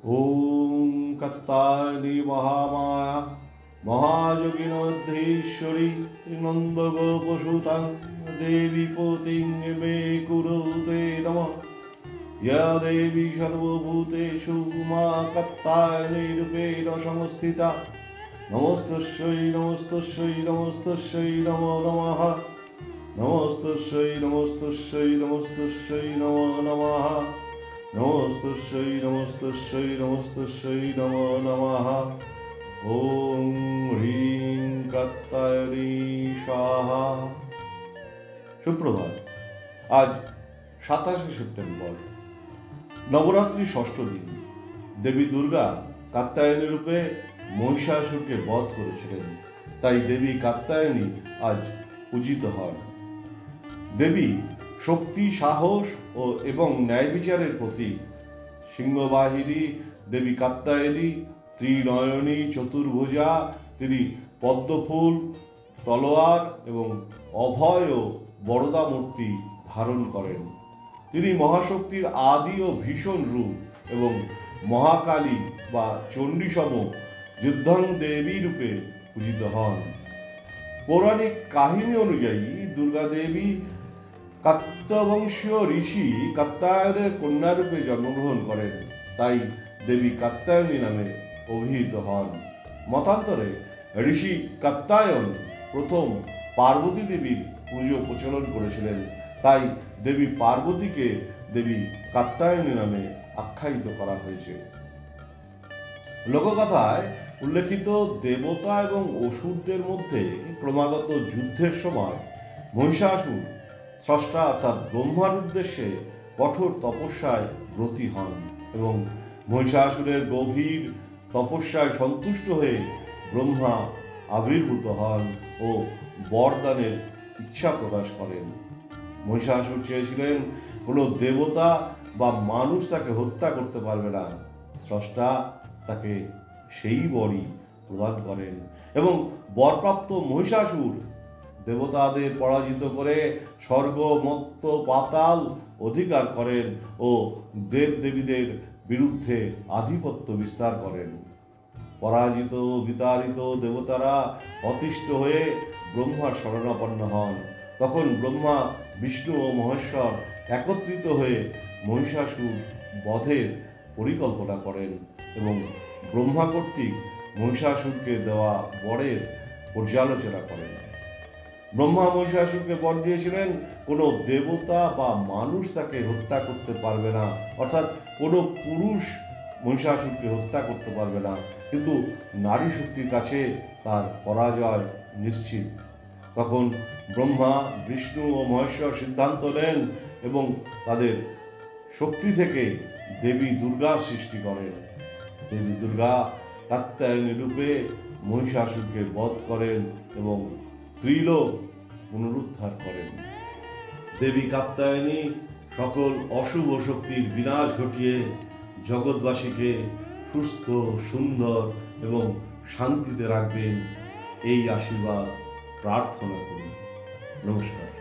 ওম কাত্যায়নী মহামায়া মহাযোগিনোদ্ধীশ্বরী নন্দগোপসুতাং দেবী পতিং মে কুরুতে নমঃ। ইয়া দেবী সর্বভূতেষু মা কাত্যায়নী রূপেণ সংস্থিতা। নমস্তস্যৈ নমস্তস্যৈ নমস্তস্যৈ নমো নমঃ। নমস্তস্যৈ নমস্তস্যৈ নমস্তস্যৈ নমো নমঃ। নমস্তস্যৈ নমস্তস্যৈ নমস্তস্যৈ নমো নমঃ। ওম হ্রিং কাত্যায়নী স্বাহা। সুপ্রভাত। আজ 27 সেপ্টেম্বর, নবরাত্রি ষষ্ঠ দিন। দেবী দুর্গা কাত্যায়নী রূপে মহিষাসুরকে বধ করেছিলেন, তাই দেবী কাত্যায়নী আজ পূজিত হন। দেবী শক্তি, সাহস এবং ন্যায় বিচারের প্রতীক। সিংহবাহিনী দেবী কাত্যায়নী ত্রিনয়নী, চতুর্ভুজা। তিনি পদ্মফুল, তলোয়ার এবং অভয় ও বরদা মূর্তি ধারণ করেন। তিনি মহাশক্তির আদি ও ভীষণ রূপ এবং মহাকালী বা চণ্ডীসম যুদ্ধং দেবী রূপে পূজিত হন। পৌরাণিক কাহিনী অনুযায়ী দুর্গা দেবী কাত্যবংশীয় ঋষি কাত্যায়নের কন্যারূপে জন্মগ্রহণ করেন, তাই দেবী কাত্যায়নী নামে অভিহিত হন। মতান্তরে ঋষি কাত্যায়ন প্রথম পার্বতী দেবীর পুজো প্রচলন করেছিলেন, তাই দেবী পার্বতীকে দেবী কাত্যায়নী নামে আখ্যায়িত করা হয়েছে। লোককথায় উল্লেখিত দেবতা এবং অসুরদের মধ্যে ক্রমাগত যুদ্ধের সময় মহিষাসুর স্রষ্টা অর্থাৎ ব্রহ্মার উদ্দেশ্যে কঠোর তপস্যায় ব্রতী হন এবং মহিষাসুরের গভীর তপস্যায় সন্তুষ্ট হয়ে ব্রহ্মা আবির্ভূত হন ও বরদানের ইচ্ছা প্রকাশ করেন। মহিষাসুর চেয়েছিলেন কোনো দেবতা বা মানুষ তাকে হত্যা করতে পারবে না। স্রষ্টা তাকে সেই বরই প্রদান করেন এবং বরপ্রাপ্ত মহিষাসুর দেবতাদের পরাজিত করে স্বর্গ, মর্ত্য, পাতাল অধিকার করেন ও দেবদেবীদের বিরুদ্ধে আধিপত্য বিস্তার করেন। পরাজিত বিতাড়িত দেবতারা অতিষ্ঠ হয়ে ব্রহ্মার শরণাপন্ন হন। তখন ব্রহ্মা, বিষ্ণু ও মহেশ্বর একত্রিত হয়ে মহিষাসুর বধের পরিকল্পনা করেন এবং ব্রহ্মা কর্তৃক মহিষাসুরকে দেওয়া বরের পর্যালোচনা করেন। ব্রহ্মা মহিষাসুরকে বর দিয়েছিলেন কোনো দেবতা বা মানুষ তাকে হত্যা করতে পারবে না, অর্থাৎ কোনো পুরুষ মহিষাসুরকে হত্যা করতে পারবে না, কিন্তু নারী শক্তির কাছে তার পরাজয় নিশ্চিত। তখন ব্রহ্মা, বিষ্ণু ও মহেশ্বর সিদ্ধান্ত নেন এবং তাদের শক্তি থেকে দেবী দুর্গার সৃষ্টি করেন। দেবী দুর্গা কাত্যায়নী রূপে মহিষাসুরকে বধ করেন এবং ত্রিলোক পুনরুদ্ধার করেন। দেবী কাত্যায়নী সকল অশুভ শক্তির বিনাশ ঘটিয়ে জগৎবাসীকে সুস্থ, সুন্দর এবং শান্তিতে রাখবেন, এই আশীর্বাদ প্রার্থনা করি। নমস্কার।